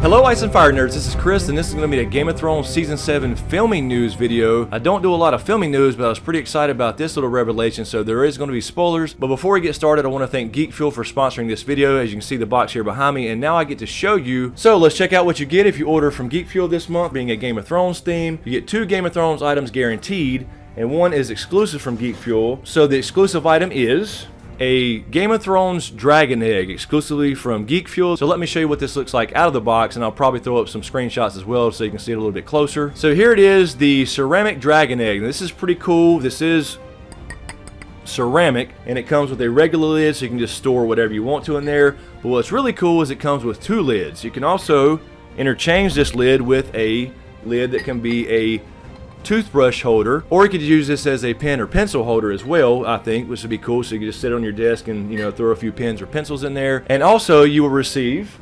Hello Ice and Fire Nerds, this is Chris and this is going to be a Game of Thrones Season 7 filming news video. I don't do a lot of filming news, but I was pretty excited about this little revelation, so there is going to be spoilers. But before we get started, I want to thank Geek Fuel for sponsoring this video. As you can see the box here behind me, and now I get to show you. So let's check out what you get if you order from Geek Fuel this month. Being a Game of Thrones theme, you get 2 Game of Thrones items guaranteed, and 1 is exclusive from Geek Fuel. So the exclusive item is a Game of Thrones dragon egg exclusively from Geek Fuel. So let me show you what this looks like out of the box, and I'll probably throw up some screenshots as well so you can see it a little bit closer. So here it is, the ceramic dragon egg. This is pretty cool. This is ceramic and it comes with a regular lid, so you can just store whatever you want to in there. But what's really cool is it comes with 2 lids. You can also interchange this lid with a lid that can be a toothbrush holder, or you could use this as a pen or pencil holder as well, I think, which would be cool. So you can just sit on your desk and, you know, throw a few pens or pencils in there. And also you will receive,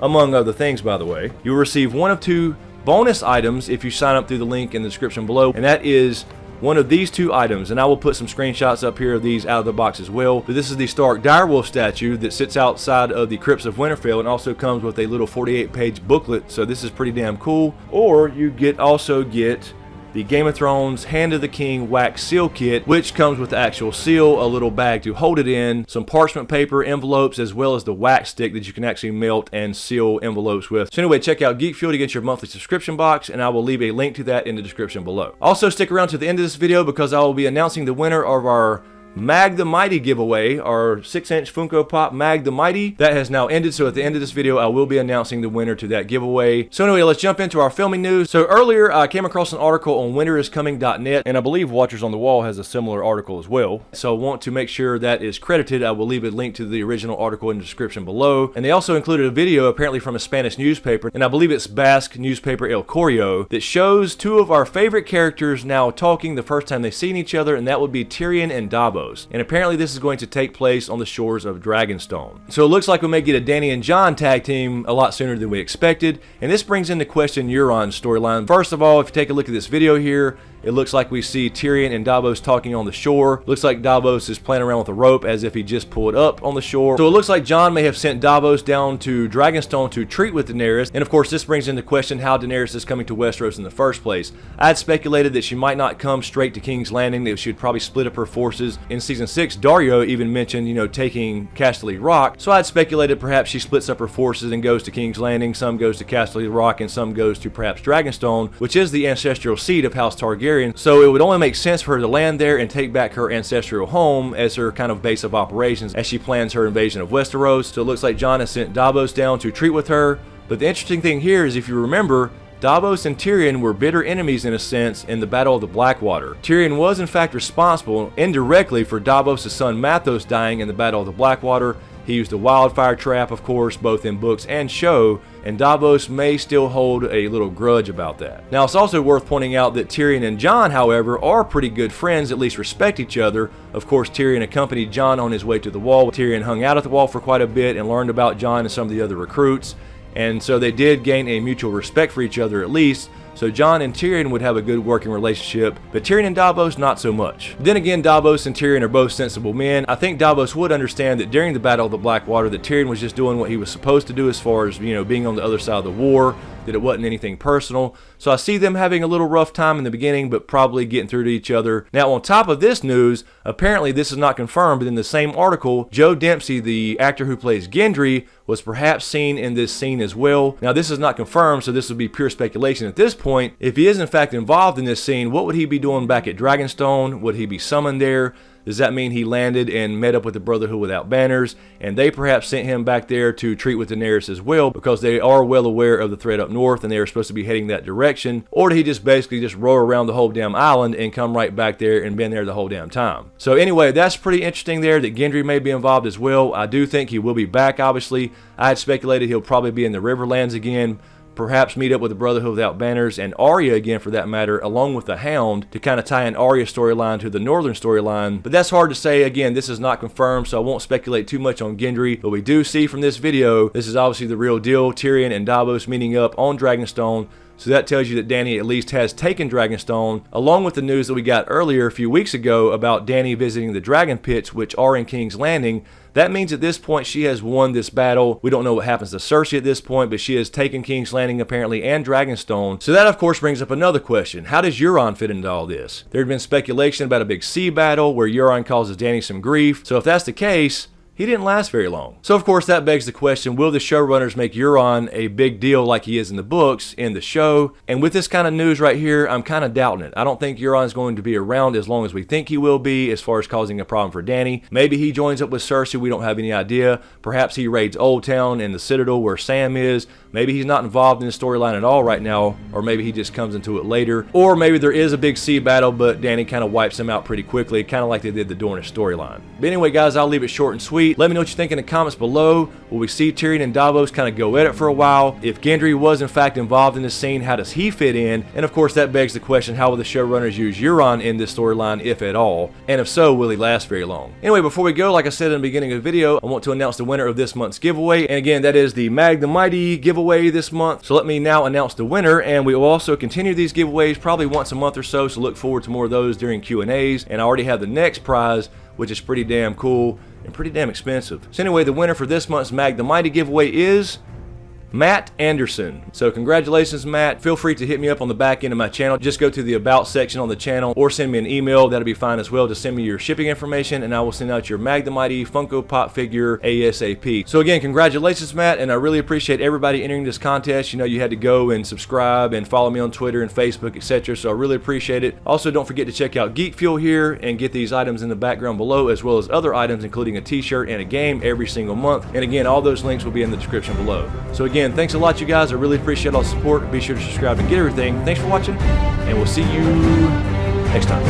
among other things by the way, you will receive 1 of 2 bonus items if you sign up through the link in the description below, and that is one of these 2 items. And I will put some screenshots up here of these out of the box as well. But this is the Stark Direwolf statue that sits outside of the Crypts of Winterfell and also comes with a little 48-page booklet, so this is pretty damn cool. Or you also get the Game of Thrones Hand of the King wax seal kit, which comes with the actual seal, a little bag to hold it in, some parchment paper, envelopes, as well as the wax stick that you can actually melt and seal envelopes with. So anyway, check out Geek Fuel to get your monthly subscription box, and I will leave a link to that in the description below. Also stick around to the end of this video because I will be announcing the winner of our Mag the Mighty giveaway, our 6-inch Funko Pop Mag the Mighty. That has now ended, so at the end of this video I will be announcing the winner to that giveaway. So anyway, let's jump into our filming news. So earlier I came across an article on winteriscoming.net, and I believe Watchers on the Wall has a similar article as well. So I want to make sure that is credited. I will leave a link to the original article in the description below. And they also included a video apparently from a Spanish newspaper, and I believe it's Basque newspaper El Correo, that shows 2 of our favorite characters now talking the first time they've seen each other, and that would be Tyrion and Davos. And apparently this is going to take place on the shores of Dragonstone. So it looks like we may get a Dany and Jon tag team a lot sooner than we expected, and this brings into question Euron's storyline. First of all, if you take a look at this video here, it looks like we see Tyrion and Davos talking on the shore. Looks like Davos is playing around with a rope as if he just pulled up on the shore. So it looks like Jon may have sent Davos down to Dragonstone to treat with Daenerys. And of course this brings into question how Daenerys is coming to Westeros in the first place. I had speculated that she might not come straight to King's Landing, that she would probably split up her forces. In Season 6, Daario even mentioned, you know, taking Casterly Rock. So I had speculated perhaps she splits up her forces and goes to King's Landing. Some goes to Casterly Rock and some goes to perhaps Dragonstone, which is the ancestral seat of House Targaryen. So it would only make sense for her to land there and take back her ancestral home as her kind of base of operations as she plans her invasion of Westeros. So it looks like Jon has sent Davos down to treat with her. But the interesting thing here is, if you remember, Davos and Tyrion were bitter enemies in a sense in the Battle of the Blackwater. Tyrion was in fact responsible indirectly for Davos' son Mathos dying in the Battle of the Blackwater. He used a wildfire trap, of course, both in books and show, and Davos may still hold a little grudge about that. Now, it's also worth pointing out that Tyrion and Jon, however, are pretty good friends, at least respect each other. Of course, Tyrion accompanied Jon on his way to the Wall. Tyrion hung out at the Wall for quite a bit and learned about Jon and some of the other recruits, and so they did gain a mutual respect for each other at least. So Jon and Tyrion would have a good working relationship, but Tyrion and Davos not so much. Then again, Davos and Tyrion are both sensible men. I think Davos would understand that during the Battle of the Blackwater that Tyrion was just doing what he was supposed to do as far as, you know, being on the other side of the war, that it wasn't anything personal. So I see them having a little rough time in the beginning, but probably getting through to each other. Now, on top of this news, apparently this is not confirmed, but in the same article, Joe Dempsey, the actor who plays Gendry, was perhaps seen in this scene as well. Now, this is not confirmed, so this would be pure speculation at this point. If he is in fact involved in this scene, what would he be doing back at Dragonstone? Would he be summoned there? Does that mean he landed and met up with the Brotherhood Without Banners, and they perhaps sent him back there to treat with Daenerys as well, because they are well aware of the threat up north and they are supposed to be heading that direction? Or did he just basically just row around the whole damn island and come right back there and been there the whole damn time? So anyway, that's pretty interesting there that Gendry may be involved as well. I do think he will be back, obviously. I had speculated he'll probably be in the Riverlands again, perhaps meet up with the Brotherhood Without Banners and Arya again for that matter, along with the Hound, to kind of tie an Arya storyline to the Northern storyline. But that's hard to say. Again, this is not confirmed, so I won't speculate too much on Gendry. But we do see from this video, this is obviously the real deal. Tyrion and Davos meeting up on Dragonstone. So that tells you that Dany at least has taken Dragonstone, along with the news that we got earlier a few weeks ago about Dany visiting the dragon pits, which are in King's Landing. That means at this point she has won this battle. We don't know what happens to Cersei at this point, but she has taken King's Landing apparently and Dragonstone. So that of course brings up another question. How does Euron fit into all this? There had been speculation about a big sea battle where Euron causes Dany some grief. So if that's the case, he didn't last very long. So of course that begs the question, will the showrunners make Euron a big deal like he is in the books, in the show? And with this kind of news right here, I'm kind of doubting it. I don't think Euron's going to be around as long as we think he will be as far as causing a problem for Dany. Maybe he joins up with Cersei, we don't have any idea. Perhaps he raids Old Town and the Citadel where Sam is. Maybe he's not involved in the storyline at all right now, or maybe he just comes into it later. Or maybe there is a big sea battle, but Dany kind of wipes him out pretty quickly, kind of like they did the Dornish storyline. But anyway, guys, I'll leave it short and sweet. Let me know what you think in the comments below. Will we see Tyrion and Davos kind of go at it for a while? If Gendry was in fact involved in this scene, how does he fit in? And of course, that begs the question, how will the showrunners use Euron in this storyline, if at all? And if so, will he last very long? Anyway, before we go, like I said in the beginning of the video, I want to announce the winner of this month's giveaway. And again, that is the Mag the Mighty giveaway this month. So let me now announce the winner, and we will also continue these giveaways probably once a month or so, so look forward to more of those during Q&As. And I already have the next prize, which is pretty damn cool and pretty damn expensive. So anyway, the winner for this month's Mag the Mighty giveaway is Matt Anderson. So congratulations, Matt. Feel free to hit me up on the back end of my channel. Just go to the About section on the channel or send me an email. That'll be fine as well. Just send me your shipping information and I will send out your Mag the Mighty Funko Pop figure ASAP. So again, congratulations, Matt, and I really appreciate everybody entering this contest. You know, you had to go and subscribe and follow me on Twitter and Facebook, etc. So I really appreciate it. Also, don't forget to check out Geek Fuel here and get these items in the background below, as well as other items including a t-shirt and a game every single month. And again, all those links will be in the description below. So again, thanks a lot, you guys. I really appreciate all the support. Be sure to subscribe and get everything. Thanks for watching, and we'll see you next time.